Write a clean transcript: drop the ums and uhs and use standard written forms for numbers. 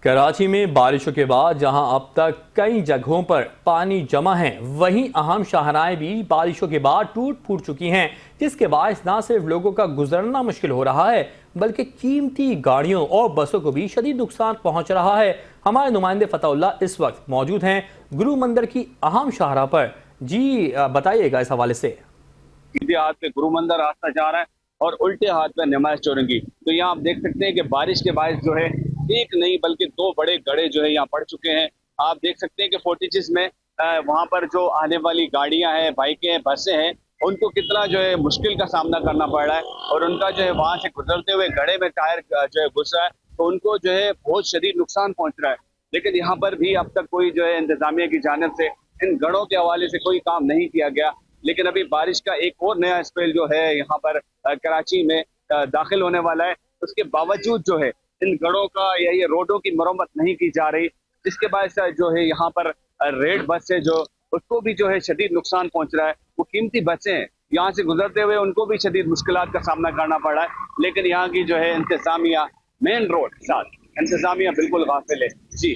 کراچی میں بارشوں کے بعد جہاں اب تک کئی جگہوں پر پانی جمع ہیں، وہیں اہم شاہراہیں بھی بارشوں کے بعد ٹوٹ پھوٹ چکی ہیں، جس کے باعث نہ صرف لوگوں کا گزرنا مشکل ہو رہا ہے بلکہ قیمتی گاڑیوں اور بسوں کو بھی شدید نقصان پہنچ رہا ہے۔ ہمارے نمائندے فتح اللہ اس وقت موجود ہیں گرو مندر کی اہم شاہراہ پر۔ جی بتائیے گا اس حوالے سے۔ سیدھے ہاتھ پہ گرو مندر راستہ جا رہا ہے اور الٹے ہاتھ پہ نمائش چورنگی۔ تو یہاں آپ دیکھ سکتے ہیں کہ بارش کے باعث جو ہے ایک نہیں بلکہ دو بڑے گڑھے جو ہے یہاں پڑ چکے ہیں۔ آپ دیکھ سکتے ہیں کہ فوٹیجز میں وہاں پر جو آنے والی گاڑیاں ہیں، بائکیں ہیں، بسیں ہیں، ان کو کتنا جو ہے مشکل کا سامنا کرنا پڑ رہا ہے اور ان کا جو ہے وہاں سے گزرتے ہوئے گڑھے میں ٹائر جو ہے گھس رہا ہے تو ان کو جو ہے بہت شدید نقصان پہنچ رہا ہے۔ لیکن یہاں پر بھی اب تک کوئی جو ہے انتظامیہ کی جانب سے ان گڑھوں کے حوالے سے کوئی کام نہیں کیا گیا۔ لیکن ابھی بارش کا ایک اور نیا اسپیل جو ہے یہاں پر کراچی میں داخل ہونے والا ہے، اس کے باوجود جو ہے ان گڑھوں کا یا یہ روڈوں کی مرمت نہیں کی جا رہی، جس کے باعث جو ہے یہاں پر ریڈ بس سے جو اس کو بھی جو ہے شدید نقصان پہنچ رہا ہے۔ وہ قیمتی بسیں ہیں، یہاں سے گزرتے ہوئے ان کو بھی شدید مشکلات کا سامنا کرنا پڑ رہا ہے۔ لیکن یہاں کی جو ہے انتظامیہ، مین روڈ ساتھ انتظامیہ بالکل غافل ہے۔ جی